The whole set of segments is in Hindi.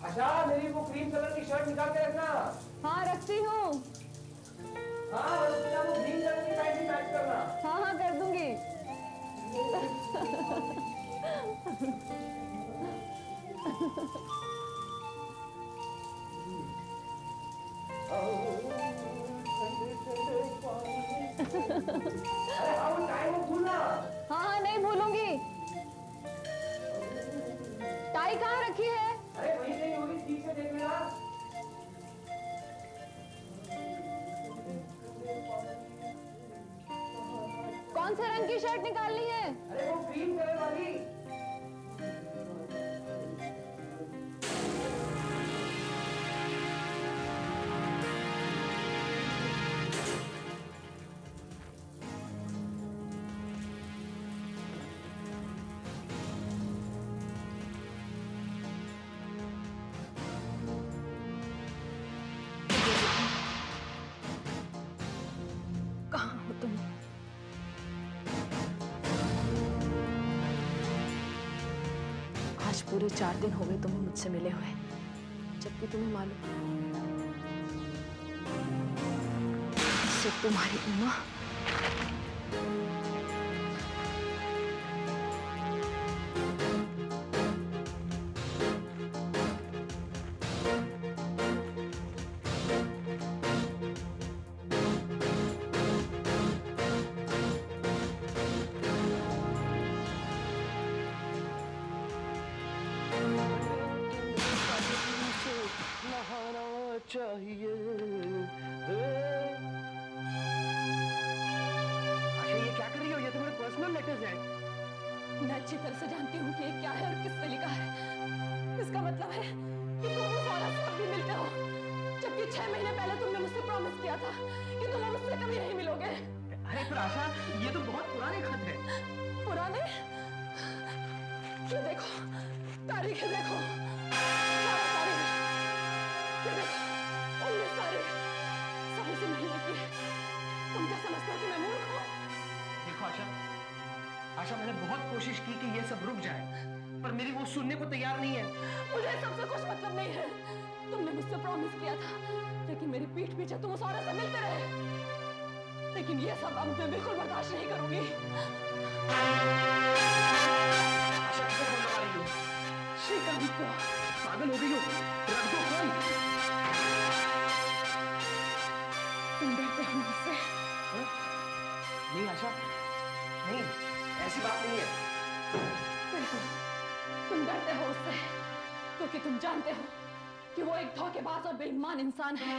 आशा, मेरी वो क्रीम कलर की शर्ट निकाल के रखना। हाँ रखती हूँ। हाँ, और उसके साथ वो ग्रीन कलर की पैंट भी मैच करना। हाँ हाँ कर दूंगी। अरे हाँ, वो टाइम मत भूलना। हाँ हाँ नहीं भूलूंगी। टाई कहाँ रखी है? अरे वहीं कहीं होगी, ठीक से देख लेना। कौन से रंग की शर्ट निकालनी है? अरे वो क्रीम कलर वाली। कहाँ हो तुम? आज पूरे 4 दिन हो गए तुम्हें मुझसे मिले हुए, जबकि तुम्हें मालूम सिर्फ तुम्हारी उम्मा चाहिए। आशा, ये क्या कर रही हो? ये तुम्हारे पर्सनल लेटर्स हैं। मैं अच्छी तरह से जानती हूँ कि ये क्या है और किसने लिखा है। इसका मतलब है कि तुम उस औरत से अब भी मिलते हो, जबकि 6 महीने पहले तुमने मुझसे प्रॉमिस किया था कि तुम अब उससे कभी नहीं मिलोगे। अरे पर आशा, ये तो बहुत पुराने खत है। पुराने? ये देखो, तारीख है, देखो 12 तारीख, ये देखो 19 तारीख, सब इसी महीने की है। तुम क्या समझते हो कि मैं मूर्ख हूँ? देखो आशा, आशा मैंने बहुत कोशिश की कि ये सब रुक जाए, पर मेरी वो सुनने को तैयार नहीं है। मुझे सबसे कुछ मतलब नहीं है। तुमने मुझसे प्रॉमिस किया था, लेकिन मेरी पीठ पीछे तुम उस औरत से मिलते रहे। लेकिन ये सब अब मैं बिल्कुल बर्दाश्त नहीं करूंगी। आशा, कैसे फोन लगा रही हो? श्रीकांत को। पागल हो गई हो? रख दो फोन। तुम डरते हो मुझसे? नहीं आशा, नहीं, ऐसी बात नहीं है। बिल्कुल, तुम डरते हो उससे, क्योंकि तुम जानते हो कि वो एक धोखेबाज और बेईमान इंसान है।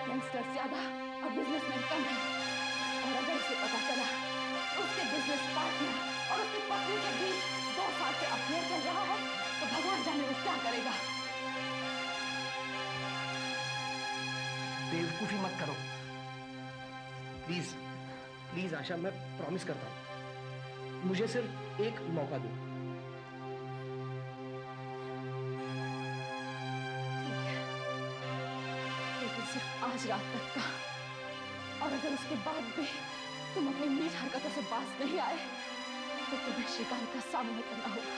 गैंगस्टर ज्यादा और बिजनेसमैन कम है। और अगर उसे पता चला उसके बिजनेस पार्टनर और उसकी पत्नी के बीच 2 साल से अफेयर चल रहा है, तो भगवान जाने वो क्या करेगा। बेवकूफी मत करो प्लीज। प्लीज आशा, मैं प्रॉमिस करता हूं, मुझे सिर्फ एक मौका दो। लेकिन सिर्फ आज रात तक का, और अगर उसके बाद भी तुम अपनी नीच हरकतों से बाज नहीं आए, तो तुम्हें श्रीकांत का सामना करना होगा।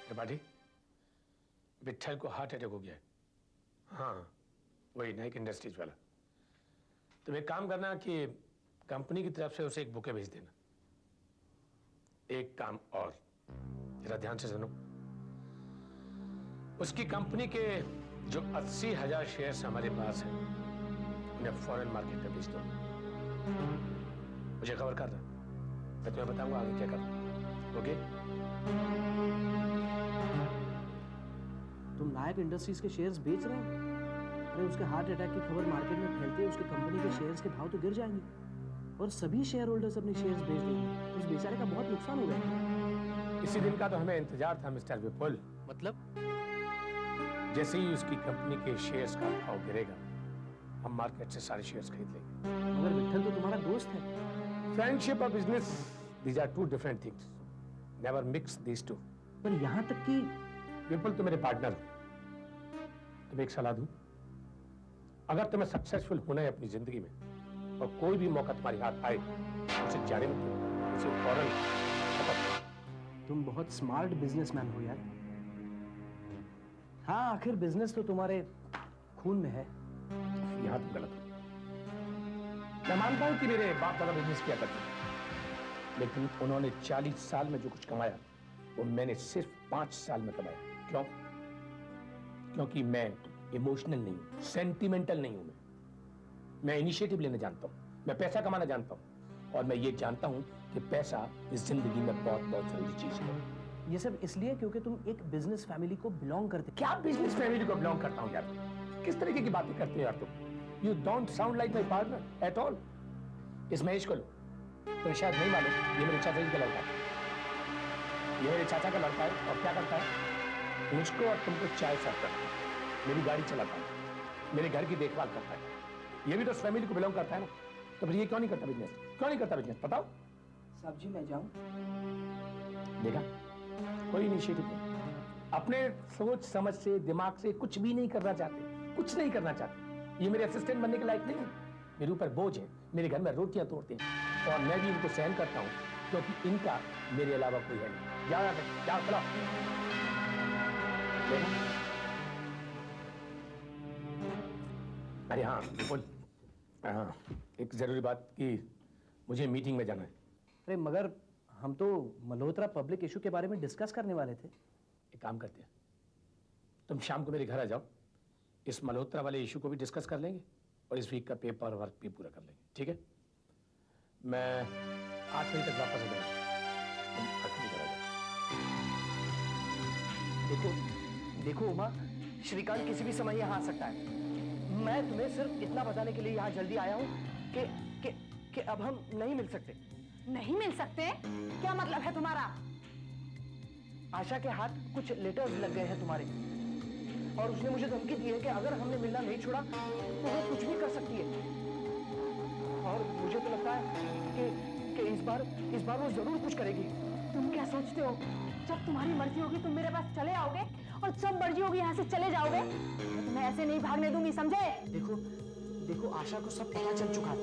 त्रिपाठी, विट्ठल को हार्ट अटैक हो गया है। हाँ, वही नाइक इंडस्ट्रीज वाला। तुम एक काम करना कि कंपनी की तरफ से उसे एक बुके भेज देना। एक काम और, जरा ध्यान से सुनो। उसकी कंपनी के जो 80,000 शेयर्स हमारे पास हैं, उन्हें फॉरेन मार्केट में बेच दो। मुझे खबर कर रहा, मैं तुम्हें बताऊंगा आगे क्या करना। ओके? तुम नायक इंडस्ट्रीज के शेयर्स बेच रहे हो? अरे उसके हार्ट अटैक की खबर मार्केट में फैलते ही उसकी कंपनी के शेयर्स के भाव तो गिर जाएंगे और सभी शेयर होल्डर्स अपने शेयर्स बेच देंगे। उस बेचारे का बहुत नुकसान होगा। इसी दिन का तो हमें इंतजार था मिस्टर विपुल। मतलब? जैसे ही उसकी कंपनी के शेयर्स का भाव गिरेगा, हम मार्केट से सारे शेयर्स खरीद लेंगे। मगर विट्ठल तो तुम्हारा दोस्त है। फ्रेंडशिप और business, these are two different things. Never mix these two. पर यहाँ तक कि विपुल, तुम मेरे पार्टनर हो। तुम्हें एक सलाह दूं? अगर तुम्हें सक्सेसफुल होना है अपनी जिंदगी में और कोई भी मौका तुम्हारे हाथ आए, उसे जाने मत दो, उसे फौरन खत्म करो। तुम बहुत स्मार्ट बिजनेसमैन हो यार। हाँ, आखिर बिजनेस तो तुम्हारे खून में है। यहाँ तुम गलत हो। मैं मानता हूँ कि मेरे बाप दादा बिजनेस किया करते थे, लेकिन उन्होंने 40 साल में जो कुछ कमाया वो मैंने सिर्फ 5 साल में कमाया। क्यों? क्योंकि मैं इमोशनल नहीं हूं, सेंटिमेंटल नहीं हूं। मैं इनिशिएटिव लेना जानता हूं, मैं पैसा कमाना जानता हूं, और मैं ये जानता हूं कि पैसा इस जिंदगी में बहुत बहुत जरूरी चीज है। ये सब इसलिए क्योंकि तुम एक बिजनेस फैमिली को बिलोंग करते। क्या बिजनेस फैमिली को बिलोंग करता हूं यार? किस तरीके की बातें करते हो यार तुम? You don't sound like my partner at all. इस महेश को लो, तो शायद नहीं मालूम, ये मेरे चाचा जी का लड़का है। ये मेरे चाचा का लड़का है, और क्या करता है? मुझको और तुमको चाय सर्व करता है, मेरी गाड़ी चलाता है, मेरे घर की देखभाल करता है। ये भी तो उस फैमिली को बिलोंग करता है ना। तो फिर ये क्यों नहीं करता बिजनेस? क्यों नहीं करता बिजनेस? बताओ। साहब जी, मैं जाऊं? देखा, कोई इनिशिएटिव नहीं, अपने सोच समझ से, दिमाग से कुछ भी नहीं करना चाहते, कुछ नहीं करना चाहते। ये मेरे असिस्टेंट बनने के लायक नहीं है, मेरे ऊपर बोझ है, मेरे घर में रोटियां तोड़ते हैं, और मैं भी इनको सहन करता हूं, क्योंकि इनका मेरे अलावा कोई है नहीं। जाओ यहाँ से, जाओ, चलो। अरे हाँ बोल, हाँ, एक जरूरी बात कि मुझे मीटिंग में जाना है। अरे मगर हम तो मल्होत्रा पब्लिक इशू के बारे में डिस्कस करने वाले थे। एक काम करते हैं, तुम शाम को मेरे घर आ जाओ, इस मल्होत्रा वाले इशू को भी डिस्कस कर लेंगे, और इस वीक का पेपर वर्क भी पूरा कर लेंगे, ठीक है? मैं 8 बजे तक वापस आ जाऊंगा, तुम आखिरी घर आ जाओ। देखो देखो उमा, श्रीकांत किसी भी समय यहाँ आ सकता है। मैं तुम्हें सिर्फ इतना बताने के लिए यहाँ जल्दी आया हूँ कि अब हम नहीं मिल सकते। नहीं मिल सकते? क्या मतलब है तुम्हारा? आशा के हाथ कुछ लेटर्स लग गए हैं तुम्हारे, और उसने मुझे धमकी दी है कि अगर हमने मिलना नहीं छोड़ा तो वो कुछ भी कर सकती है। और मुझे तो लगता है कि इस बार वो जरूर कुछ करेगी। तुम क्या सोचते हो, जब तुम्हारी मर्जी होगी तुम मेरे पास चले आओगे, और जब मर्जी होगी यहाँ से चले जाओगे? मैं तुम्हें ऐसे नहीं भागने दूंगी, समझे? देखो आशा को सब पता चल चुका है,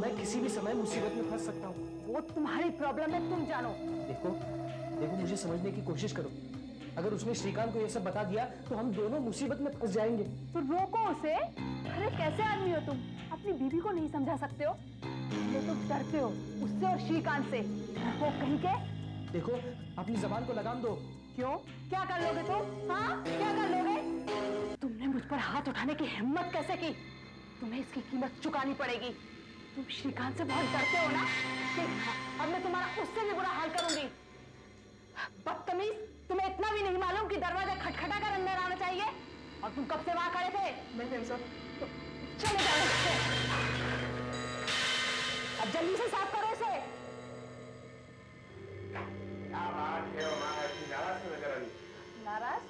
मैं किसी भी समय मुसीबत में फंस सकता हूँ। वो तुम्हारी प्रॉब्लम है, तुम जानो। देखो मुझे समझने की कोशिश करो। अगर उसने श्रीकांत को ये सब बता दिया तो हम दोनों मुसीबत में फंस जाएंगे। तो रोको उसे। अरे कैसे आदमी हो तुम, अपनी बीवी को नहीं समझा सकते हो? ये तो डरते हो उससे और श्रीकांत से, वो कहीं के। देखो अपनी जबान को लगाम दो। क्यों? क्या कर लोगे तुम? हाँ, क्या कर लोगे? तुमने मुझ पर हाथ उठाने की हिम्मत कैसे की? तुम्हें इसकी कीमत चुकानी पड़ेगी। तुम श्रीकांत से बहुत डरते हो ना? देखना, अब मैं तुम्हारा उससे भी बुरा हाल करूंगी। बदतमीज, तुम्हें इतना भी नहीं मालूम कि दरवाजा खटखटा कर अंदर आना चाहिए? और तुम कब से वहां खड़े थे? नहीं सर, तो चले जाओ इससे। अब जल्दी से साफ करो इसे। क्या बात है, नाराज से नजर आ रही? नाराज?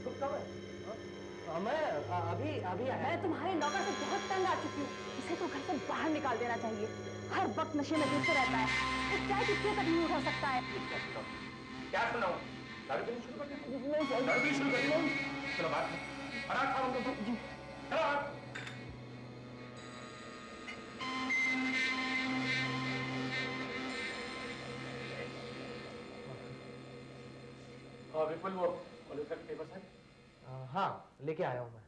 तुम कब है? मैं अभी आया। मैं तुम्हारे नौकर से बहुत तंग आ चुकी हूँ। इसे तो घर से बाहर निकाल देना चाहिए। हर वक्त नशे में गिरते रहता है। इस चाय कितने तक नहीं उठा सकता है? क्या सुनाऊं? दारू पीनी शुरू कर दिया? दारू पीनी शुरू कर दिया? चलो बात है। अनाथ था उनको तो। चलो बात। विपुल, वो मल्होत्रा के पेपर्स है? हाँ, लेके आया हूँ मैं।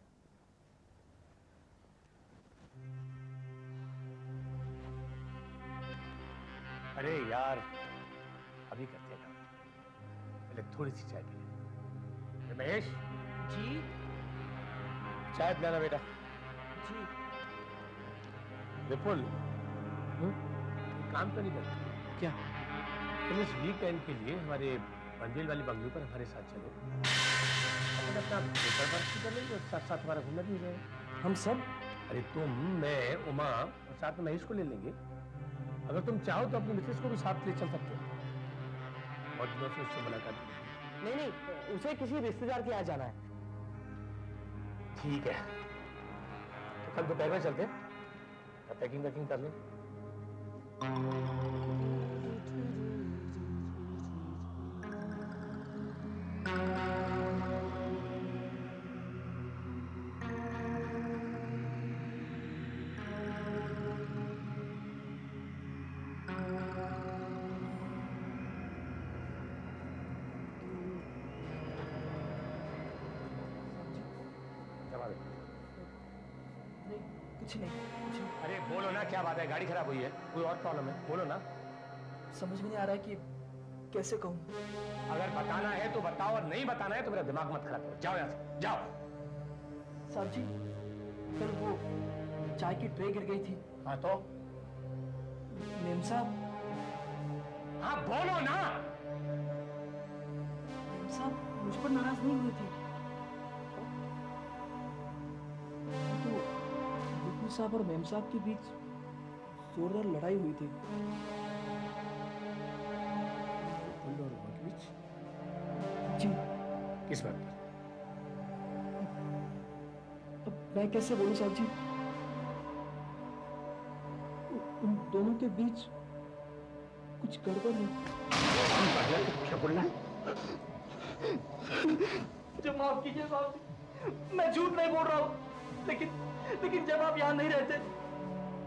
अरे यार, अभी करते हैं, पहले थोड़ी सी चाय पी ले। महेश जी चाय पिलाना बेटा। जी। विपुल, काम तो नहीं करता क्या? तुम इस वीकेंड के लिए हमारे पंजेल वाली बंगलो पर हमारे साथ चलो, अपन अपना पेपर वर्क भी कर लेंगे और साथ साथ हमारा घूमना भी हो जाएगा। हम सब? अरे तुम, मैं, उमा और साथ में महेश को ले लेंगे। अगर तुम चाहो तो अपनी मिसेस को भी साथ ले चल सकते हो, और दिनों से उससे मुलाकात भी। नहीं, उसे किसी रिश्तेदार के यहाँ जाना है। ठीक है, तो कल दोपहर में चलते हैं, पैकिंग वैकिंग कर लें। बात है? नहीं, कुछ नहीं, कुछ नहीं। अरे बोलो ना, क्या बात है? गाड़ी खराब हुई है, कोई और प्रॉब्लम है? बोलो ना। समझ में नहीं आ रहा है कि कैसे कहूँ। अगर बताना है तो बताओ, और नहीं बताना है तो मेरा दिमाग मत खराब करो। जाओ यहाँ से, जाओ। साहब जी, कल वो चाय की ट्रे गिर गई थी। हाँ तो? मेम साहब, हाँ बोलो ना। मेम साहब मुझ पर नाराज नहीं हुई थी। तो बिप्पू साहब और मेम साहब के बीच जोरदार लड़ाई हुई थी। जी। किस बात पर? अब मैं कैसे बोलूं साहब जी? उन दोनों के बीच कुछ गड़बड़ है। क्या बोलना है? मुझे माफ कीजिए साहब जी, मैं झूठ नहीं बोल रहा हूँ, लेकिन जब आप यहाँ नहीं रहते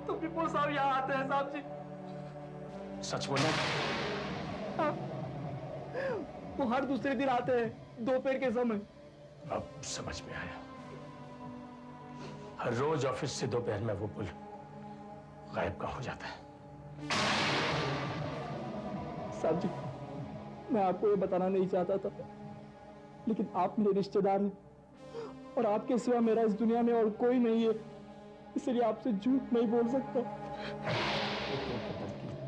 तो विपुल साहब यहाँ आते हैं साहब जी। सच बोलना? हाँ, वो हर दूसरे दिन आते हैं दोपहर के समय। अब समझ में आया। हर रोज ऑफिस से दोपहर में वो पुल गायब का हो जाता है। साहब जी, मैं आपको ये बताना नहीं चाहता था, लेकिन आप मेरे रिश्तेदार हैं और आपके सिवा मेरा इस दुनिया में और कोई नहीं है, इसलिए आपसे झूठ नहीं बोल सकता।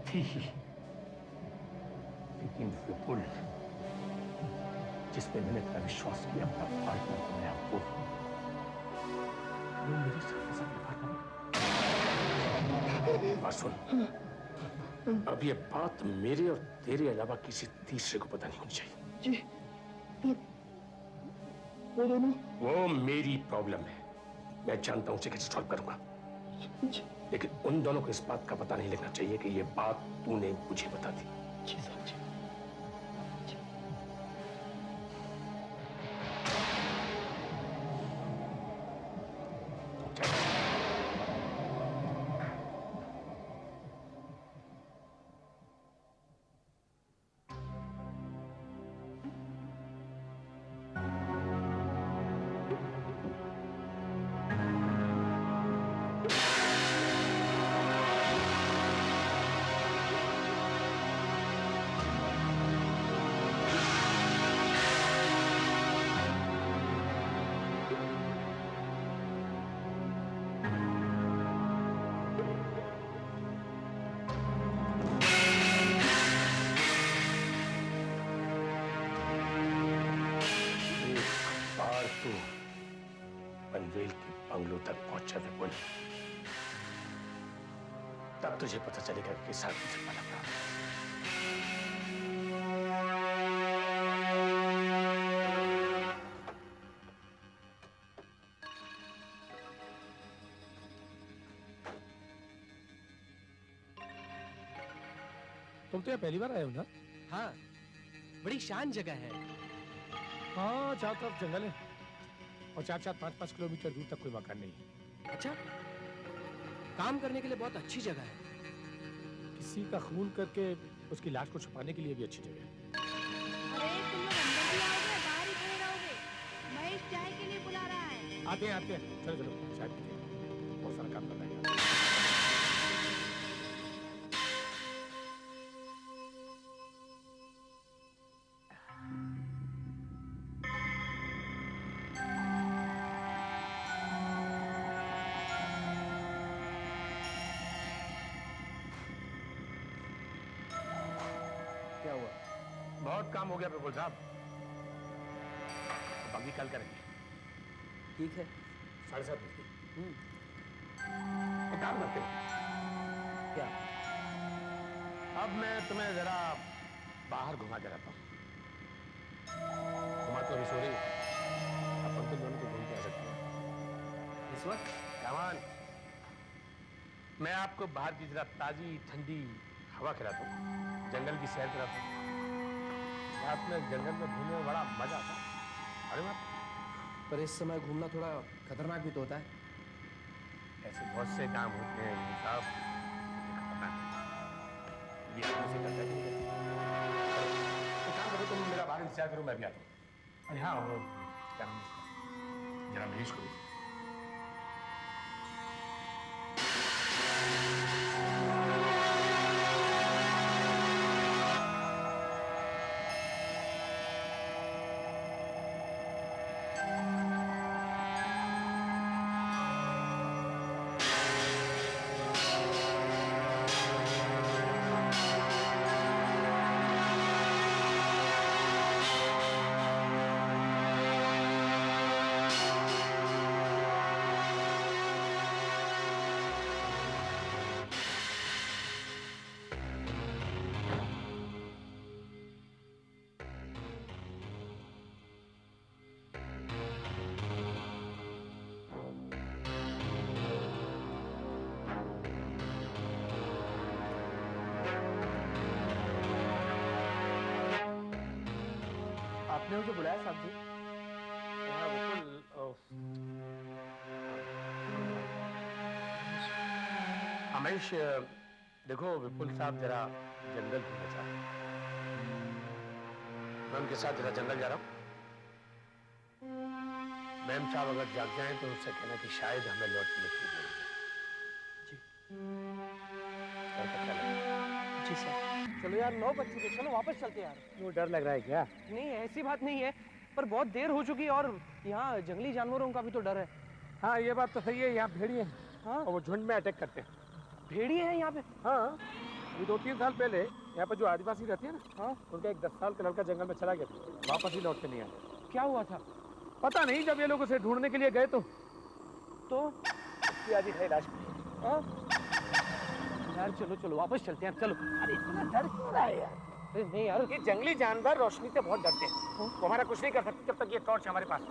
थी ही, लेकिन विपुल जिस पे मैंने अपना विश्वास किया, अपना पार्टनर बनाया, वो मेरे साथ पार्टनर। सुन, अब ये बात मेरे और तेरे अलावा किसी तीसरे को पता नहीं होनी चाहिए। जी, वो दोनों? वो मेरी प्रॉब्लम है, मैं जानता हूं उसे कैसे सॉल्व करूंगा, लेकिन उन दोनों को इस बात का पता नहीं लगना चाहिए कि ये बात तूने मुझे बता दी। जी साहब जी। पनवेल के बंगलों तक पहुंचा विपुल, तब तुझे पता चलेगा कि साथ मुझे पड़ा था। तुम तो यहाँ पहली बार आए हो ना? हाँ, बड़ी शान जगह है। हाँ, चारों तरफ जंगल है और 4-4, 5-5 किलोमीटर दूर तक कोई मकान नहीं है। अच्छा, काम करने के लिए बहुत अच्छी जगह है। किसी का खून करके उसकी लाश को छुपाने के लिए भी अच्छी जगह है। अरे तुम लोग अंदर भी आओगे, बाहर ही खड़े रहोगे? महेश चाय के लिए बुला रहा है। आते हैं, चलो चलो, चाय पीते हैं, बहुत सारा काम करना है। क्या हुआ? बहुत काम हो गया विपुल साहब, बाकी कल करेंगे। ठीक है। 7:30 बजे। एक काम करते हैं, क्या? अब मैं तुम्हें जरा बाहर घुमा के रहता हूँ। घुमा तो अभी सो रही है, अपन तो दोनों को घूम के आ सकते हैं इस वक्त? कमान। मैं आपको बाहर की जरा ताजी ठंडी हवा खिलाता हूँ, जंगल की सैर कराता हूँ। रात में जंगल में घूमने में बड़ा मजा आता है। अरे बात, पर इस समय घूमना थोड़ा खतरनाक भी तो होता है। ऐसे बहुत से काम होते हैं विपुल साहब, मुझे पता है। ये आदमी से करता है। तो काम करो, तुम मेरा बाहर इंतजार करो, मैं भी आता हूँ। अरे हाँ, वो क्या नाम है उसका? जरा महेश को आपने मुझे बुलाया साहब जी? हाँ विपुल, रमेश, देखो विपुल साहब जरा जंगल घूमना चाहते हैं। मैं उनके साथ जरा जंगल जा रहा हूँ। मैम साहब अगर जाग जाएं तो उनसे कहना कि शायद हमें लौटने में थोड़ी देर हो जाए। जी सर। चलो यार 9 बज चुके, चलो वापस चलते हैं यार। वो डर लग रहा है क्या? नहीं ऐसी बात नहीं है, पर बहुत देर हो चुकी है और यहाँ जंगली जानवरों का भी तो डर है। हाँ ये बात तो सही है, यहाँ भेड़िए हैं। हाँ और वो झुंड में अटैक करते हैं। भेड़िए हैं यहाँ पे? हाँ, ये 2-3 साल पहले यहाँ पर जो आदिवासी रहते हैं ना, हाँ उनका एक 10 साल का लड़का जंगल में चला गया था, वापस ही लौट के नहीं आया। क्या हुआ था? पता नहीं, जब ये लोग उसे ढूंढने के लिए गए तो आज ही है लाश। हाँ यार चलो चलो वापस चलते हैं चलो। अरे इतना डर क्यों रहा है यार? अरे नहीं यार, ये जंगली जानवर रोशनी से बहुत डरते हैं। वो हमारा कुछ नहीं कर सकते जब तक ये टॉर्च हमारे पास है।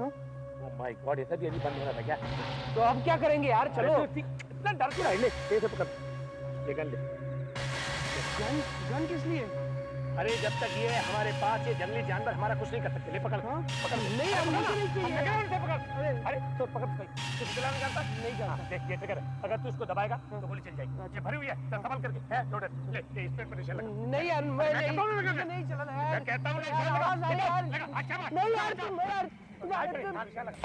ओह माय गॉड, ये सब ये नहीं बंद हो रहा था क्या? तो अब क्या करेंगे यार? चलो। इतना डर क्यों रहा है? ले से पकड़, ये गन ले। गन किस लिए? अरे जब तक ये हमारे पास, ये जंगली जानवर हमारा कुछ नहीं कर सकते। ले पकड़। हाँ? पकड़। नहीं यार, मुझे नहीं चाहिए। पकड़। अरे तो पकड़। तू चलाना जानता? नहीं जानता। देख ये ट्रिगर है, अगर तू इसको दबाएगा तो गोली चल जाएगी। ये भरी हुई है, संभाल करके है लोडेड। ले इस पे निशान लगा। नहीं यार मैं कहता हूं ना लगा। नहीं चलाना यार। मैं कहता हूं ना यार, निशान लगा। आवाज आ रही है यार। लगा, अच्छा मार। नहीं यार तुम यार निशान लगा।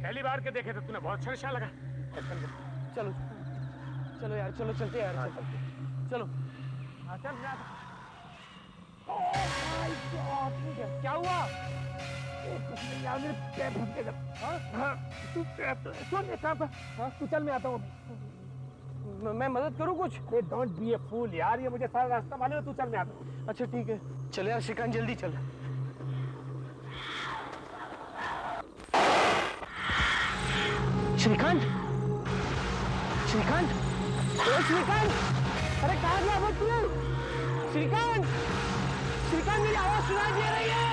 पहली बार के देखे तो तूने बहुत अच्छा निशान लगा। चलो चलो यार, चलो चलते यार। चलो हाँ चल जा। क्या हुआ? यार मेरे पैर फंस गए। हाँ तू सुन एक काम कर। हाँ तू चल, मैं आता हूँ। मैं मदद करूँ कुछ? डोंट बी ए फूल यार, ये मुझे सारा रास्ता मालूम है, तू चल, मैं आता हूँ। अच्छा ठीक है, चल यार श्रीकांत जल्दी चल। श्रीकांत, श्रीकांत, ओ श्रीकांत, अरे कहाँ गया वो तू? श्रीकांत, श्रीकांत मेरी आवाज सुनाई दे रही है?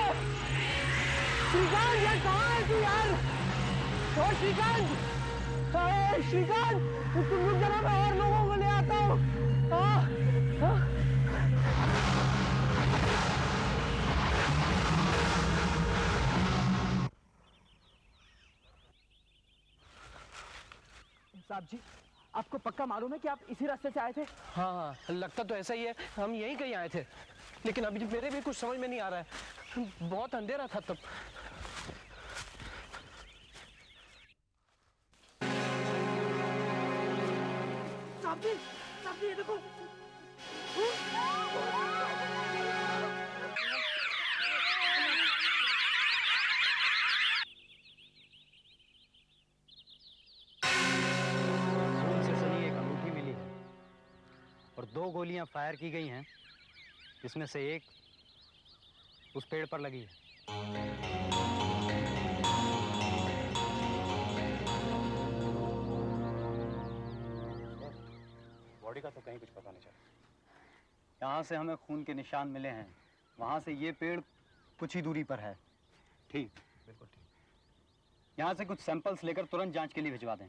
श्रीकांत यार कहाँ है तू यार? ओ श्रीकांत, अरे श्रीकांत, तुम रुक जाना, मैं और लोगों को ले आता हूँ। साहब जी, आपको पक्का मालूम है कि आप इसी रास्ते से आए थे? हाँ लगता तो ऐसा ही है, हम यहीं कहीं आए थे, लेकिन अभी मेरे भी कुछ समझ में नहीं आ रहा है, बहुत अंधेरा था तब। साहब जी ये देखो। और 2 गोलियां फायर की गई हैं, जिसमें से एक उस पेड़ पर लगी है। बॉडी का तो कहीं कुछ पता नहीं चला। यहाँ से हमें खून के निशान मिले हैं, वहाँ से ये पेड़ कुछ ही दूरी पर है। ठीक, बिल्कुल ठीक। यहाँ से कुछ सैंपल्स लेकर तुरंत जांच के लिए भिजवा दें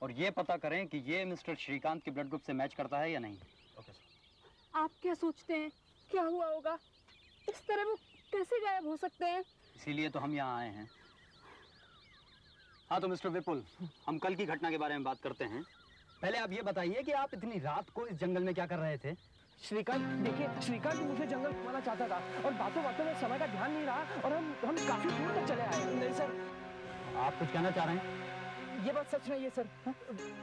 और ये पता करें कि ये मिस्टर श्रीकांत के ब्लड ग्रुप से मैच करता है या नहीं। Okay sir. आप क्या सोचते हैं क्या हुआ होगा? इस तरह वो कैसे गायब हो सकते हैं? इसीलिए तो हम यहाँ आए हैं। हाँ तो मिस्टर विपुल, हम कल की घटना के बारे में बात करते हैं। पहले आप ये बताइए कि आप इतनी रात को इस जंगल में क्या कर रहे थे? श्रीकांत देखिए, श्रीकांत मुझे जंगल घुमाना चाहता था और बातों बातों में समय का ध्यान नहीं रहा और हम काफी दूर तक चले आए। नहीं सर। आप कुछ कहना चाह रहे हैं? ये बात सच नहीं है सर।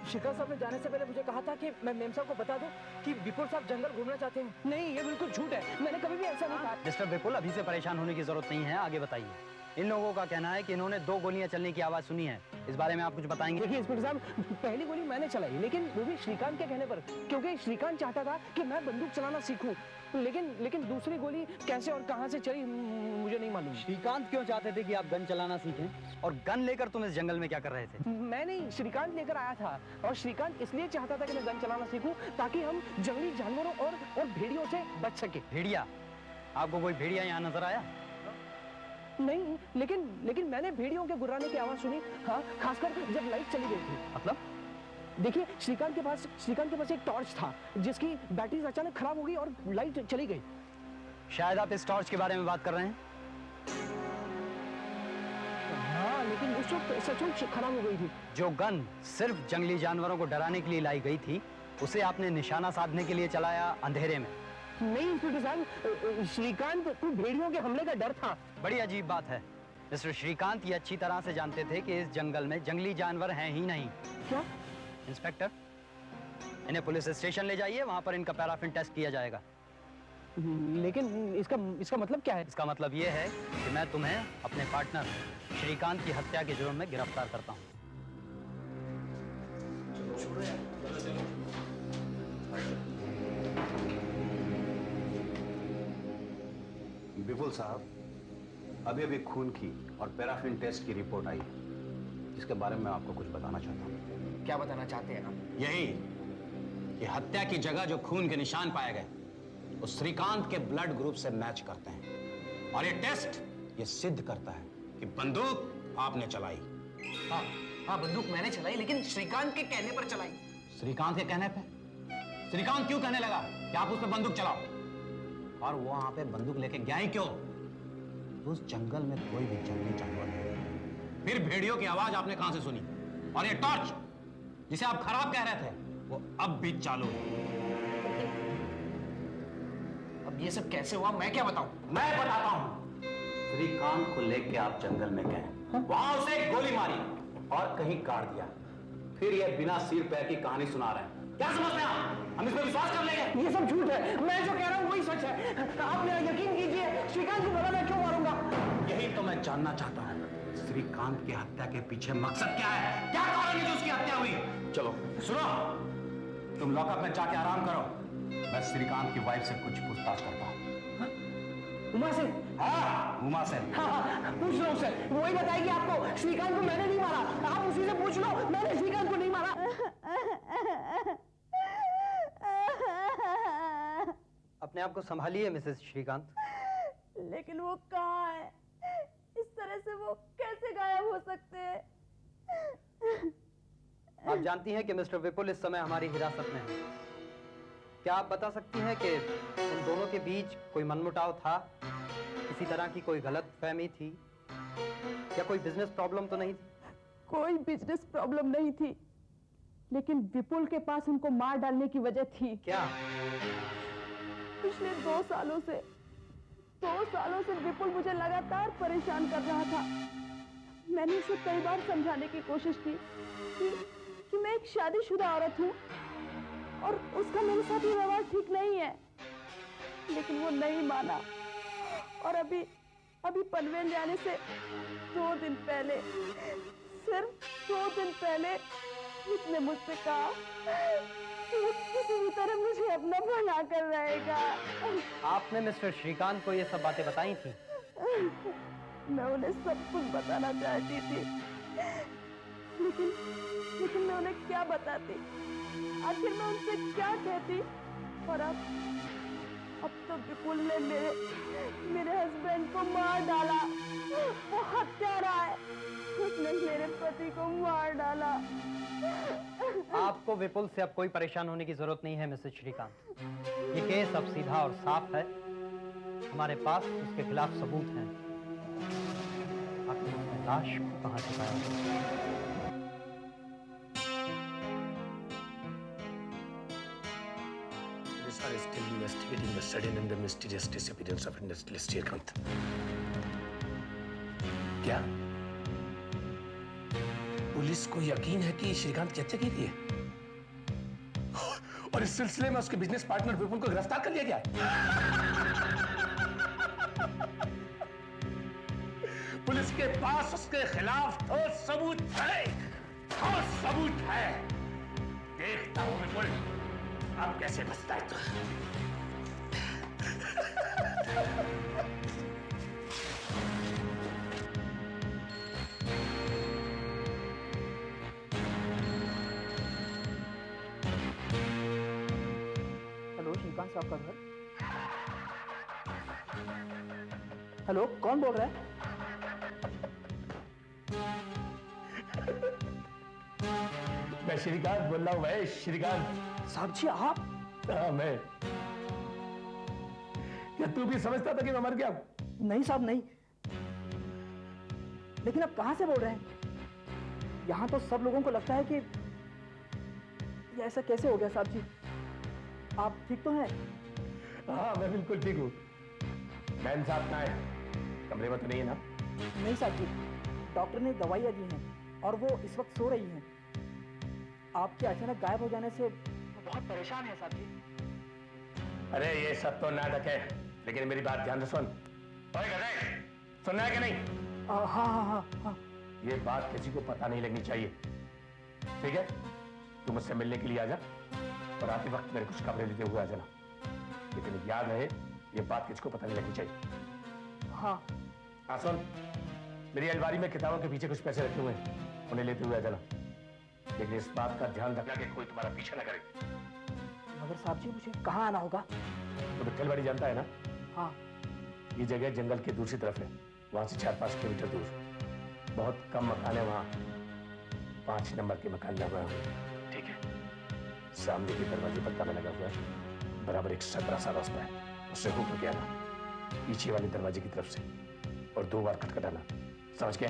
श्रीकांत साहब ने जाने से पहले मुझे कहा था कि मैं मेम साहब को बता दूं कि विपुल साहब जंगल घूमना चाहते हैं। नहीं, ये बिल्कुल झूठ है, मैंने कभी भी ऐसा नहीं कहा। मिस्टर विपुल, अभी से परेशान होने की जरूरत नहीं है, आगे बताइए। इन लोगों का कहना है कि इन्होंने 2 गोलियां चलने की आवाज सुनी है, इस बारे में आप कुछ बताएंगे? देखिए इंस्पेक्टर साहब, पहली गोली मैंने चलाई, लेकिन वो भी श्रीकांत के कहने पर, क्योंकि श्रीकांत चाहता था कि मैं बंदूक चलाना सीखूं। लेकिन दूसरी गोली कैसे और कहां से चली मुझे नहीं मालूम। श्रीकांत क्यों चाहते थे कि आप गन चलाना सीखें? और गन लेकर तुम इस जंगल में क्या कर रहे थे? मैं नहीं, श्रीकांत लेकर आया था और श्रीकांत इसलिए चाहता था कि मैं गन चलाना सीखूं ताकि हम जंगली जानवरों और भेड़ियों से बच सके। भेड़िया? आपको कोई भेड़िया यहाँ नजर आया? नहीं, लेकिन मैंने भेड़ियों के गुर्राने की आवाज सुनी। हाँ, खासकर जब लाइट चली गई थी। मतलब? देखिए श्रीकांत के पास एक टॉर्च था जिसकी बैटरी अचानक खराब हो गई और लाइट चली गई। शायद आप इस टॉर्च के बारे में बात कर रहे हैं। हाँ, लेकिन उस वक्त सचमुच खराब हो गई थी। जो गन सिर्फ जंगली जानवरों को डराने के लिए लाई गई थी, उसे आपने निशाना साधने के लिए चलाया अंधेरे में। नहीं इंस्पेक्टर साहब, श्रीकांत को भेड़ियों के हमले का डर था। बड़ी अजीब बात है। मिस्टर श्रीकांत ये अच्छी तरह से जानते थे कि इस जंगल में जंगली जानवर हैं ही नहीं। क्या? इंस्पेक्टर, इन्हें पुलिस स्टेशन ले जाइए, वहां पर इनका पैराफिन टेस्ट किया जाएगा। लेकिन इसका मतलब क्या है? इसका मतलब ये है कि मैं तुम्हें अपने पार्टनर श्रीकांत की हत्या के जुर्म में गिरफ्तार करता हूँ। विपुल साहब, अभी अभी खून की और पैराफिन टेस्ट की रिपोर्ट आई है, जिसके बारे में आपको कुछ बताना चाहता हूँ। क्या बताना चाहते हैं आप? यही कि हत्या की जगह जो खून के निशान पाए गए वो श्रीकांत के ब्लड ग्रुप से मैच करते हैं, और ये टेस्ट ये सिद्ध करता है कि बंदूक आपने चलाई। हाँ, बंदूक मैंने चलाई, लेकिन श्रीकांत के कहने पर चलाई। श्रीकांत के कहने पे? श्रीकांत क्यों कहने लगा कि आप उस पर बंदूक चलाओ? और वो वहां पे बंदूक लेके गया ही क्यों? उस जंगल में कोई भी जंगली जानवर नहीं। फिर भेड़ियों की आवाज आपने कहां से सुनी? और ये टॉर्च जिसे आप खराब कह रहे थे वो अब भी चालू है। अब ये सब कैसे हुआ, मैं क्या बताऊं? मैं बताता हूं। श्रीकांत को लेके आप जंगल में गए, वहां उसे एक गोली मारी और कहीं काट दिया, फिर ये बिना सिर पैर की कहानी सुना रहे हैं। क्या समझते हैं आप? हम इस पर विश्वास कर लेंगे? ये सब झूठ है, मैं जो कह रहा हूँ वही सच है। आप मेरा यकीन कीजिए, श्रीकांत को भला मैं क्यों मारूंगा? यही तो मैं जानना चाहता हूँ। श्रीकांत की हत्या के पीछे मकसद क्या है? क्या कारण है जो उसकी हत्या हुई? चलो सुनो, तुम लॉकअप में जाके आराम करो, मैं श्रीकांत की वाइफ से कुछ पूछताछ करता हूँ। उमा से? हाँ, उमा से। हाँ, पूछ लो उससे, वही बताएगी आपको। श्रीकांत को मैंने नहीं मारा, आप उसी से पूछ लो, मैंने श्रीकांत को नहीं मारा। अपने आप को संभालिए मिसेस श्रीकांत। लेकिन वो कहाँ है? इस तरह से वो कैसे गायब हो सकते हैं? आप जानती हैं कि मिस्टर विपुल इस समय हमारी हिरासत में है। क्या आप बता सकती हैं कि उन दोनों के बीच कोई मनमुटाव था, किसी तरह की कोई गलत फहमी थी, या कोई बिजनेस प्रॉब्लम तो नहीं थी? कोई बिजनेस प्रॉब्लम नहीं थी, लेकिन विपुल के पास उनको मार डालने की वजह थी। क्या? पिछले 2 सालों से विपुल मुझे लगातार परेशान कर रहा था। मैंने उसे कई बार समझाने की कोशिश की कि मैं एक शादीशुदा औरत हूँ और उसका मेरे साथ ये व्यवहार ठीक नहीं है, लेकिन वो नहीं माना। और अभी पनवेल जाने से 2 दिन पहले, सिर्फ 2 दिन पहले उसने मुझसे कहा कि वो किसी भी तरह मुझे अपना बना कर रहेगा। आपने मिस्टर श्रीकांत को ये सब बातें बताई थी? मैं उन्हें सब कुछ बताना चाहती थी, लेकिन मैं उन्हें क्या बताती? आखिर मैं उनसे क्या कहती? और अब तो विपुल ने मेरे हस्बैंड को मार डाला। वो हत्यारा है, उसने मेरे पति को मार डाला। आपको विपुल से अब कोई परेशान होने की जरूरत नहीं है मिसेस श्रीकांत। ये केस अब सीधा और साफ है, हमारे पास उसके खिलाफ सबूत हैं। आखिर उसने लाश को कहां छुपाया? Police are still investigating the sudden and the mysterious disappearance of industrialist Srikanth. क्या पुलिस को यकीन है कि श्रीकांत की हत्या की गई है और इस सिलसिले में उसके बिजनेस पार्टनर विपुल को गिरफ्तार कर लिया गया? पुलिस के पास उसके खिलाफ ठोस सबूत है, ठोस सबूत है। देखता हूं विपुल अब कैसे बचता है तू। हेलो, श्रीकांत साहब का घर? हेलो, कौन बोल रहा है? मैं श्रीकांत बोल रहा हूँ महेश, श्रीकांत। साहब जी आप? हाँ मैं। क्या तू भी समझता था कि मैं मर गया? नहीं साहब नहीं, लेकिन आप कहां से बोल रहे हैं? यहां तो सब लोगों को लगता है कि ये ऐसा कैसे हो गया। साहब जी आप ठीक तो हैं? हाँ मैं बिल्कुल ठीक हूँ। मैन साहब कहाँ है? कमरे में तो नहीं है ना? नहीं साहब जी, डॉक्टर ने दवाइयाँ दी हैं और वो इस वक्त सो रही हैं। आपके अचानक गायब हो जाने से वो बहुत परेशान है साहब जी। अरे ये सब तो नाटक है, लेकिन मेरी बात ध्यान से सुन। ओए गधे, सुनना है कि नहीं? हाँ हाँ हाँ हाँ। ये बात किसी को पता नहीं लगनी चाहिए, ठीक है? तू मुझसे मिलने के लिए आ जा और आते वक्त मेरे कुछ कपड़े लेते हुए आ जाना, लेकिन याद रहे ये बात किसी को पता नहीं लगनी चाहिए। हाँ हाँ सुन, मेरी अलमारी में किताबों के पीछे कुछ पैसे रखे हुए हैं, उन्हें लेते हुए आ जाना, लेकिन इस बात का ध्यान रखना कि कोई तुम्हारा पीछा न करे। मगर साहब जी मुझे कहाँ आना होगा? तो विट्ठलवाड़ी जानता है ना? हाँ। ये जगह जंगल के दूसरी तरफ है, वहां से 4-5 किलोमीटर दूर। बहुत कम मकान है वहां, 5 नंबर के मकान लगा हुआ है, ठीक है? सामने के दरवाजे पर ताला लगा हुआ है, बराबर एक सकरा सा रास्ता है, उससे होकर के आना पीछे वाले दरवाजे की तरफ से और 2 बार खटखटाना, समझ गया?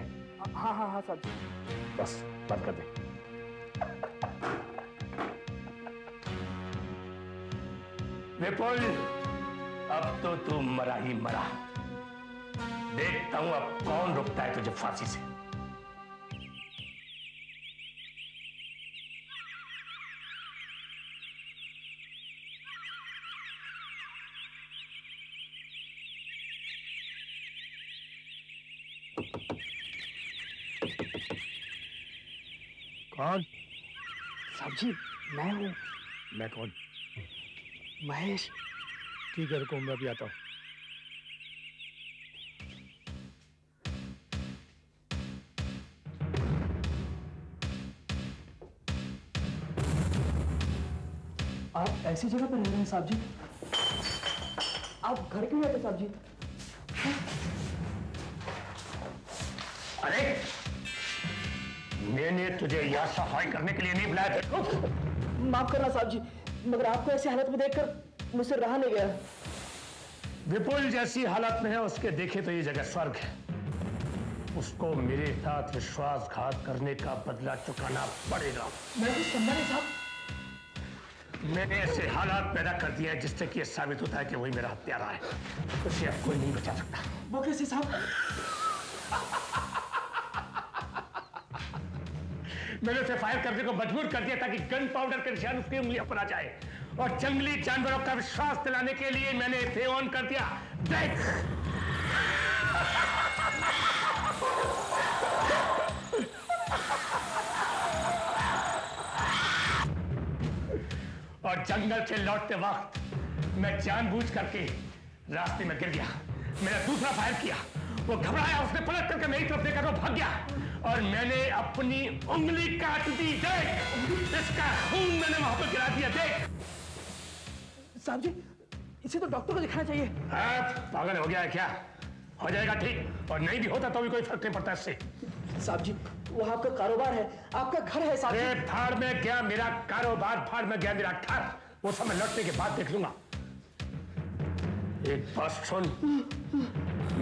हाँ हाँ हाँ साहब जी। बस बंद कर दे। विपुल, अब तो तू मरा ही मरा। देखता हूं अब कौन रोकता है तुझे फांसी से। कौन? साहब जी मैं हूँ। मैं कौन? महेश। ठीक है रुको, मैं अभी आता हूं। आप ऐसी जगह पर रह रहे हैं साहब जी? आप घर क्यों रहते साहब जी? अरे मैंने तुझे यह सफाई करने के लिए नहीं बुलाया था। माफ करना साहब जी, मगर आपको ऐसी हालत में देखकर मुझसे रहा नहीं गया। विपुल जैसी हालत में है उसके देखे तो ये जगह स्वर्ग है। उसको मेरे साथ विश्वासघात करने का बदला चुकाना पड़ेगा। मैं कुछ समझा नहीं साहब। मैंने ऐसे हालात पैदा कर दिए हैं जिससे कि यह साबित होता है कि वही मेरा हत्यारा है। उसे अब कोई नहीं बचा सकता। वो कैसे साहब? मैंने उसे फायर करने को मजबूर कर दिया ताकि गन पाउडर के निशान उसकी उंगलियों पर आ जाए, और जंगली जानवरों का विश्वास दिलाने के लिए मैंने इसे ऑन कर दिया। देख और जंगल से लौटते वक्त मैं जानबूझ करके रास्ते में गिर गया। मैंने दूसरा फायर किया, वो घबराया, उसने पलट करके मेरी तरफ देखा तो भाग गया और मैंने अपनी उंगली काट दी। देख इसका खून मैंने वहां पर गिरा दिया। देख साहब जी इसे तो डॉक्टर को दिखाना चाहिए। पागल हो गया है क्या? हो जाएगा ठीक, और नहीं भी होता तो भी कोई फर्क नहीं पड़ता इससे। साहब जी वो आपका कारोबार है, आपका घर है साहब जी। फाड़ में गया मेरा कारोबार, फाड़ में गया मेरा घर, वो सब मैं लौटने के बाद देख लूंगा। एक बात सुन,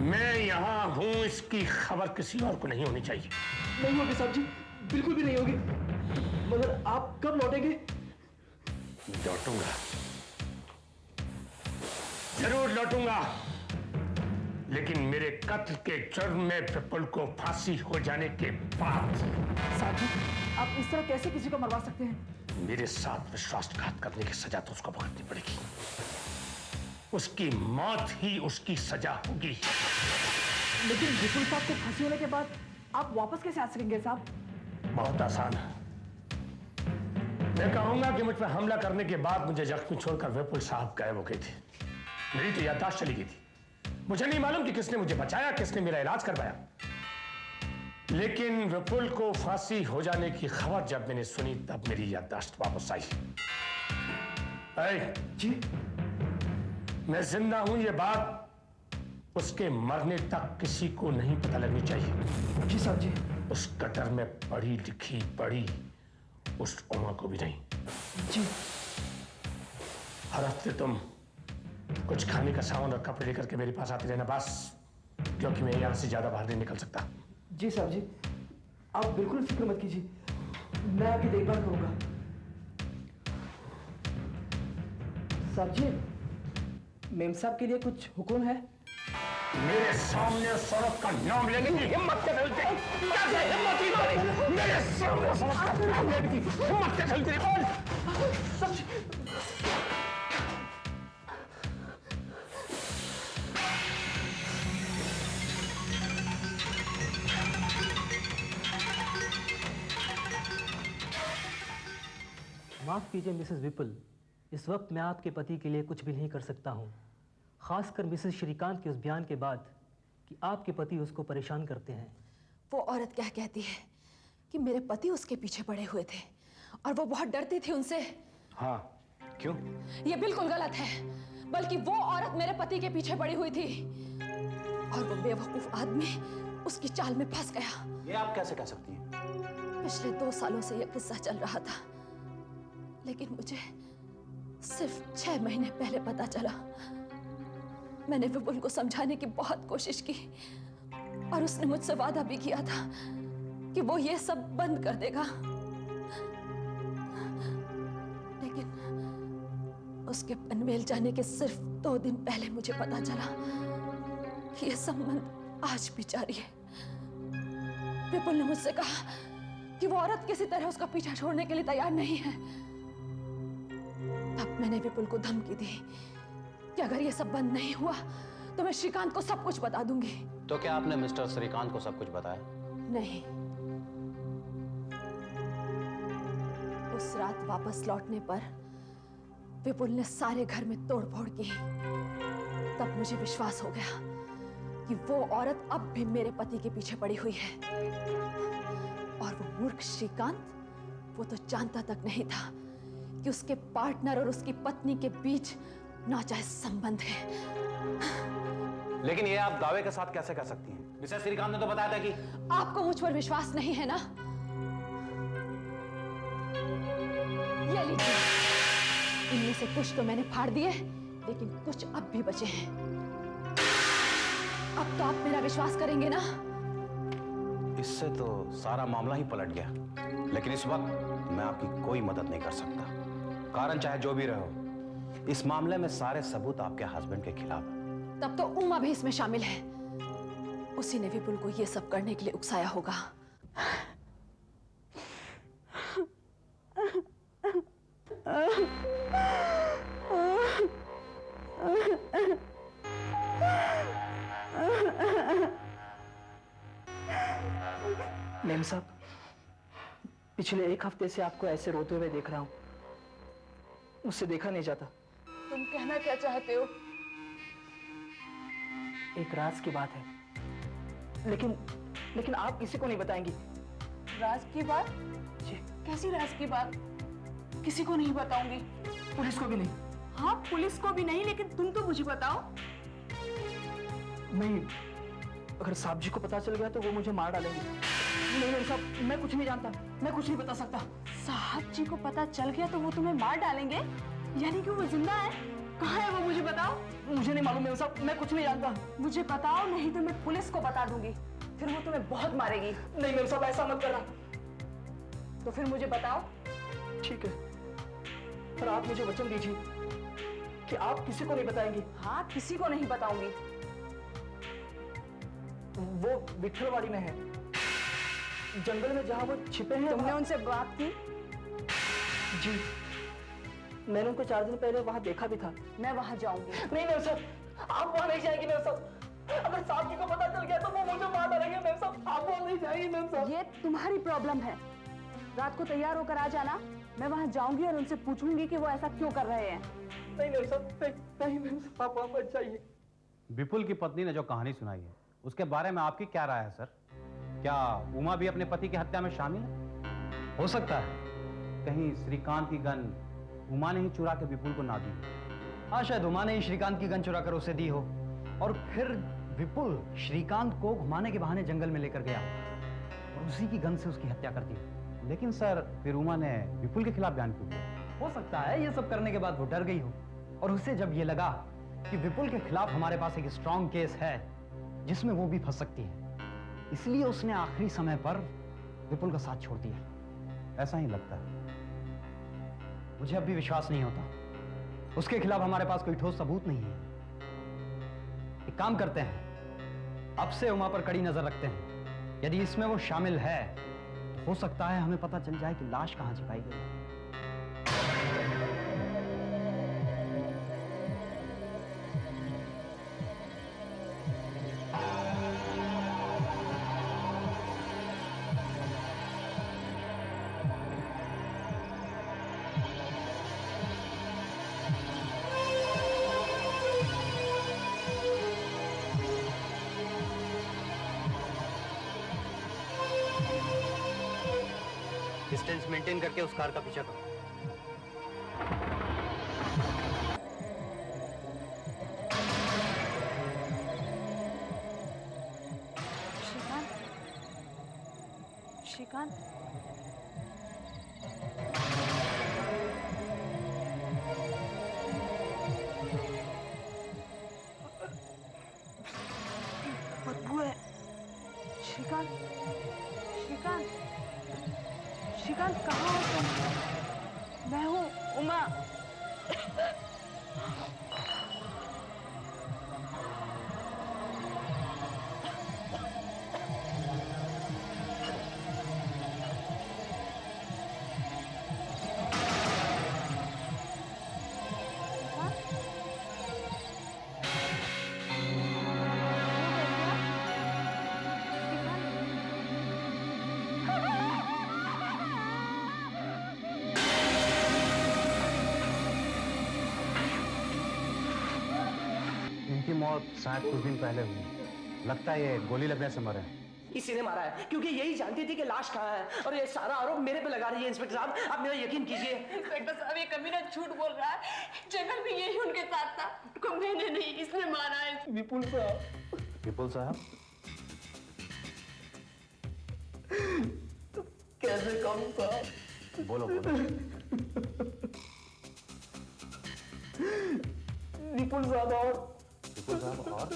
मैं यहां हूं इसकी खबर किसी और को नहीं होनी चाहिए। नहीं होगी साहब जी, बिल्कुल भी नहीं होगी। मगर आप कब लौटेंगे? लौटूंगा, जरूर लौटूंगा, लेकिन मेरे कत्ल के जुर्म में विपुल को फांसी हो जाने के बाद। साहब जी आप इस तरह कैसे किसी को मरवा सकते हैं? मेरे साथ विश्वासघात करने की सजा तो उसको भुगतनी पड़ेगी। उसकी मौत ही उसकी सजा होगी। लेकिन विपुल साहब को फांसी होने के बाद आप वापस कैसे आ सकेंगे साहब? बहुत आसान है। मैं कहूंगा कि मुझ पर हमला करने के बाद मुझे जख्मी छोड़कर विपुल साहब गायब हो गए थे। मेरी तो याददाश्त चली गई थी। मुझे नहीं मालूम कि किसने मुझे बचाया, किसने मेरा इलाज करवाया, लेकिन विपुल को फांसी हो जाने की खबर जब मैंने सुनी तब मेरी याददाश्त वापस आई। जी मैं जिंदा हूं, ये बात उसके मरने तक किसी को नहीं पता लगनी चाहिए। जी साहब जी। उस कटर में पढ़ी लिखी बड़ी उस उमा को भी नहीं। जी। हर हफ्ते तुम कुछ खाने का सामान और कपड़े लेकर के मेरे पास आते रहना बस, क्योंकि मैं यहाँ से ज्यादा बाहर नहीं निकल सकता। जी साहब जी, आप बिल्कुल फिक्र मत कीजिए, मैं आपकी देखभाल करूंगा। साहब जी, मेम साहब के लिए कुछ हुक्म है? मेरे सामने सड़क का नाम लेने की हिम्मत से चलते, कैसे हिम्मत ही करे? मेरे सामने सड़क का नाम लेने की हिम्मत से चलते कौन? माफ़ कीजिए मिसेस विपुल, इस वक्त मैं आपके पति के लिए कुछ भी नहीं कर सकता हूँ, खासकर मिसेस श्रीकांत के उस बयान के बाद कि आपके पति उसको परेशान करते हैं। वो औरत क्या कहती है कि मेरे पति उसके पीछे पड़े हुए थे और वो बहुत डरती थी उनसे। हाँ, क्यों? ये बिल्कुल गलत है, बल्कि वो औरत मेरे पति के पीछे पड़ी हुई थी और वो बेवकूफ आदमी उसकी चाल में फंस गया। ये आप कैसे कह सकती हैं? पिछले 2 सालों से यह किस्सा चल रहा था, लेकिन मुझे सिर्फ 6 महीने पहले पता चला। मैंने विपुल को समझाने की बहुत कोशिश की और उसने मुझसे वादा भी किया था कि वो ये सब बंद कर देगा, लेकिन उसके पनवेल जाने के सिर्फ 2 दिन पहले मुझे पता चला कि ये संबंध आज भी जारी है। विपुल ने मुझसे कहा कि वो औरत किसी तरह उसका पीछा छोड़ने के लिए तैयार नहीं है। तब मैंने विपुल को धमकी दी कि अगर ये सब बंद नहीं हुआ तो मैं श्रीकांत को सब कुछ बता दूंगी। तो क्या आपने मिस्टर श्रीकांत को सब कुछ बताया? नहीं, उस रात वापस लौटने पर विपुल ने सारे घर में तोड़फोड़ की। तब मुझे विश्वास हो गया कि वो औरत अब भी मेरे पति के पीछे पड़ी हुई है। और वो मूर्ख श्रीकांत, वो तो जानता तक नहीं था कि उसके पार्टनर और उसकी पत्नी के बीच नाजायज संबंध है। लेकिन ये आप दावे के साथ कैसे कह सकती हैं? मिसेस श्रीकांत ने तो बताया था कि आपको मुझ पर विश्वास नहीं है ना? ये लीजिए, इनमें से कुछ तो मैंने फाड़ दिए, लेकिन कुछ अब भी बचे हैं। अब तो आप मेरा विश्वास करेंगे ना? इससे तो सारा मामला ही पलट गया। लेकिन इस वक्त मैं आपकी कोई मदद नहीं कर सकता। कारण चाहे जो भी रहो, इस मामले में सारे सबूत आपके हस्बैंड के खिलाफ है। तब तो उमा भी इसमें शामिल है। उसी ने विपुल को ये सब करने के लिए उकसाया होगा। मेम साहब, पिछले 1 हफ्ते से आपको ऐसे रोते हुए देख रहा हूं, मुझसे देखा नहीं जाता। तुम कहना क्या चाहते हो? एक राज की बात है, लेकिन आप किसी को नहीं बताएंगी। राज की बात? जी। कैसी राज की बात? किसी को नहीं बताऊंगी। पुलिस को भी नहीं? हाँ, पुलिस को भी नहीं, लेकिन तुम तो मुझे बताओ। नहीं, अगर साहब जी को पता चल गया तो वो मुझे मार डालेंगे। नहीं साहब, मैं कुछ नहीं जानता, मैं कुछ नहीं बता सकता। साहब जी को पता चल गया तो वो तुम्हें मार डालेंगे? यानी कि वो जिंदा है? कहाँ है वो, मुझे बताओ। मुझे नहीं मालूम मेम साहब, मैं कुछ नहीं जानता। मुझे बताओ, नहीं तो मैं पुलिस को बता दूंगी, फिर वो तुम्हें बहुत मारेगी। नहीं मेम साहब, ऐसा मत करना। तो फिर मुझे बताओ। ठीक है, पर आप मुझे वचन दीजिए कि आप किसी को नहीं बताएंगी। हाँ, किसी को नहीं बताऊंगी। वो विठलवाड़ी में है, जंगल में जहां वो छिपे हैं। तुमने उनसे बात की? जी, मैंने उनको 4 दिन पहले वहां देखा भी था। मैं वहां जाऊंगी। नहीं मेम साहब, आप वहां नहीं जाएंगी मेम साहब। अगर साहब जी को पता चल गया तो वो मुझे मार डालेंगे मेम साहब। आप वहां नहीं जाएंगी मेम साहब। ये तुम्हारी प्रॉब्लम है। रात को तैयार होकर आ जाना, मैं वहां जाऊंगी और उनसे पूछूंगी कि वो ऐसा क्यों कर रहे हैं। नहीं मेम साहब, नहीं मेम साहब, आप वहां मत जाइए। विपुल की पत्नी ने जो कहानी सुनाई है, उसके बारे में आपकी क्या राय है सर? क्या उमा भी अपने पति की हत्या में शामिल है? हो सकता है कहीं श्रीकांत की गन उमा ने ही चुरा के विपुल को ना दी। हाँ, शायद उमा ने ही श्रीकांत की गन चुरा कर उसे दी हो और फिर विपुल श्रीकांत को घुमाने के बहाने जंगल में लेकर गया और उसी की गन से उसकी हत्या कर दी। लेकिन सर फिर उमा ने विपुल के खिलाफ बयान क्यों दिया? हो सकता है ये सब करने के बाद वो डर गई हो और उसे जब ये लगा कि विपुल के खिलाफ हमारे पास एक स्ट्रॉन्ग केस है जिसमें वो भी फंस सकती है, इसलिए उसने आखिरी समय पर विपुल का साथ छोड़ दिया। ऐसा ही लगता है। मुझे अब भी विश्वास नहीं होता, उसके खिलाफ हमारे पास कोई ठोस सबूत नहीं है। एक काम करते हैं, अब से उमा पर कड़ी नजर रखते हैं। यदि इसमें वो शामिल है तो हो सकता है हमें पता चल जाए कि लाश कहां छिपाई गई है। डिस्टेंस मेंटेन करके उस कार का पीछा करो। श्रीकांत, बदबू है। श्रीकांत, श्रीकांत, श्रीकांत कहाँ हो तुम? मैं हूँ उमा। इनकी मौत शायद कुछ दिन पहले हुई। लगता है ये गोली लगने से मरे हैं। इसी ने मारा है क्योंकि यही जानती थी कि लाश कहाँ है और ये सारा आरोप मेरे पे लगा रही है। इंस्पेक्टर साहब, आप मेरा यकीन कीजिए। इंस्पेक्टर साहब, ये कमीना झूठ बोल रहा है। जंगल में यही उनके साथ था। उनको मैंने नहीं, इसने मारा है। विपुल साहब, विपुल साहब, कैसे कहूँ साहब? बोलो बोलो। विपुल साहब और विपुल साहब और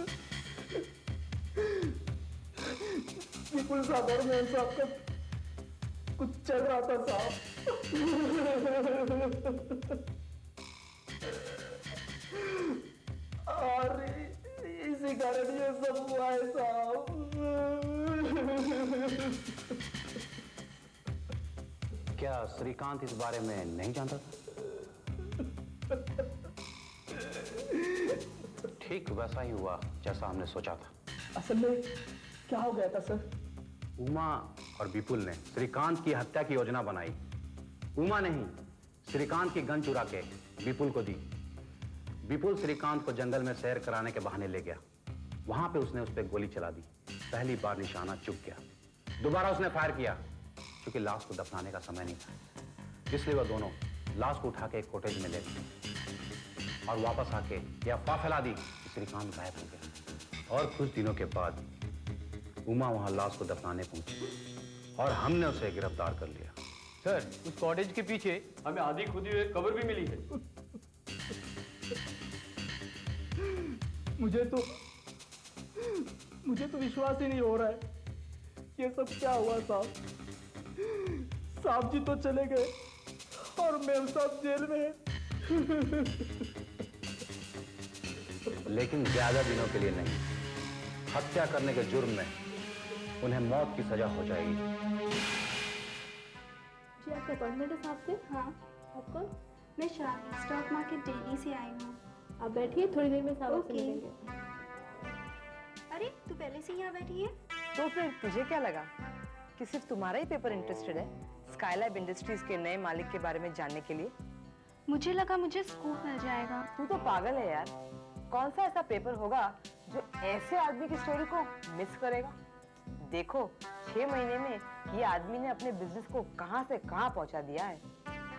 विपुल साहब और मैं साहब का कुछ चल रहा था साहब। और इसी कारण ये सब हुआ है साहब। क्या श्रीकांत इस बारे में नहीं जानता था? ठीक वैसा ही हुआ जैसा हमने सोचा था। असल में क्या हो गया था सर? उमा और विपुल ने श्रीकांत की हत्या की योजना बनाई। उमा ने ही श्रीकांत की गन चुरा के विपुल को दी। विपुल श्रीकांत को जंगल में सैर कराने के बहाने ले गया। वहां पे उसने उस पर गोली चला दी। पहली बार निशाना चूक गया। दोबारा उसने फायर किया। क्योंकि लाश को दफनाने का समय नहीं था, इसलिए वह दोनों लाश को उठा के एक कॉटेज में ले गए और वापस आके यह अफवाह फैला दी कि श्रीकांत गायब हो गया। और कुछ दिनों के बाद उमा वहां लाश को दफनाने पहुंची और हमने उसे गिरफ्तार कर लिया। सर, उस कॉटेज के पीछे हमें आधी खुदी हुई कब्र भी मिली है। मुझे तो विश्वास ही नहीं हो रहा है। ये सब क्या हुआ साहब? साहब जी तो चले गए और मेम साहब जेल में है। लेकिन ज्यादा दिनों के लिए नहीं। हत्या करने के जुर्म में उन्हें मौत की सजा हो जाएगी। जी आपका अपॉइंटमेंट है साहब से? हाँ। आप कौन? मैं शादी, स्टॉक मार्केट दिल्ली से आई हूँ। आप बैठिए, थोड़ी देर में साहब आपसे मिलेंगे। अरे तू पहले से यहाँ बैठी है? तो फिर तुझे क्या लगा कि सिर्फ तुम्हारा ही पेपर इंटरेस्टेड है स्काईलैब इंडस्ट्रीज के नए मालिक के बारे में जानने के लिए? मुझे लगा मुझे स्कूप मिल जाएगा। तू तो पागल है यार। कौन सा ऐसा पेपर होगा जो ऐसे आदमी की स्टोरी को मिस करेगा? देखो 6 महीने में ये आदमी ने अपने बिजनेस को कहां से कहां पहुंचा दिया है।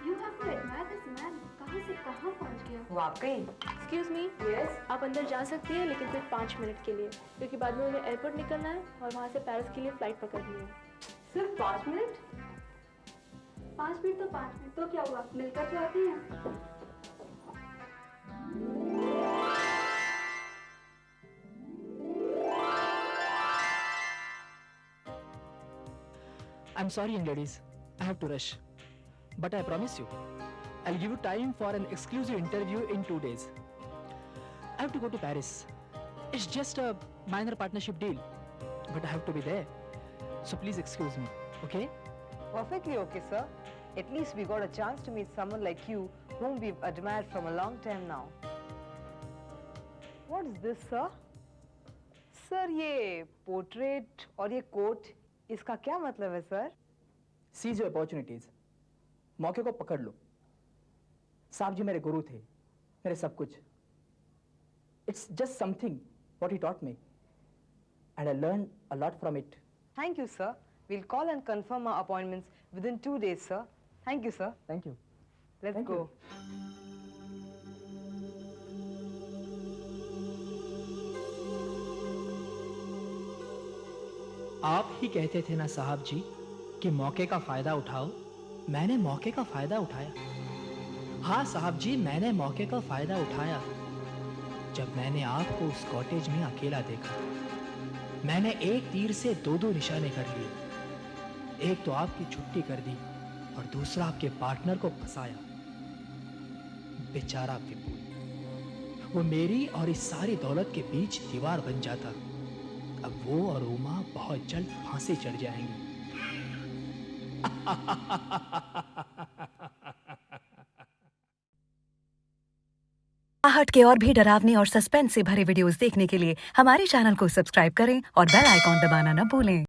You have to admire this man. कहां से कहां पहुंच गया? वाकई। एक्सक्यूज मी, आप अंदर जा सकती हैं, लेकिन सिर्फ 5 मिनट के लिए, क्योंकि बाद में उन्हें एयरपोर्ट निकलना है और वहाँ से पेरिस के लिए फ्लाइट पकड़नी है। सिर्फ 5 मिनट? 5 मिनट तो 5 मिनट, तो क्या हुआ, मिलकर तो आते हैं। I'm sorry, young ladies. I have to rush. But I promise you, I'll give you time for an exclusive interview in 2 days. I have to go to Paris. It's just a minor partnership deal, but I have to be there. So please excuse me, okay? Perfectly okay, sir. At least we got a chance to meet someone like you, whom we've admired from a long time now. What is this, sir? Sir, ये portrait और ये coat, इसका क्या मतलब है, sir? Seize your opportunities. मौके को पकड़ लो. साहब जी मेरे गुरु थे, मेरे सब कुछ. It's just something what he taught me, and I learned a lot from it. Thank you, sir. We'll call and confirm our appointments within 2 days, sir. Thank you, sir. Thank you. Let's Thank go. you. आप ही कहते थे ना साहब जी कि मौके का फायदा उठाओ. मैंने मौके का फायदा उठाया. हाँ साहब जी, मैंने मौके का फायदा उठाया. जब मैंने आपको उस कॉटेज में अकेला देखा, मैंने एक तीर से 2-2 निशाने कर लिए. एक तो आपकी छुट्टी कर दी और दूसरा आपके पार्टनर को फंसाया. बेचारा विपुल, वो मेरी और इस सारी दौलत के बीच दीवार बन जाता. अब वो और उमा बहुत जल्द फांसी चढ़ जाएंगी. आहट के और भी डरावनी और सस्पेंस से भरे वीडियोस देखने के लिए हमारे चैनल को सब्सक्राइब करें और बेल आइकॉन दबाना न भूलें.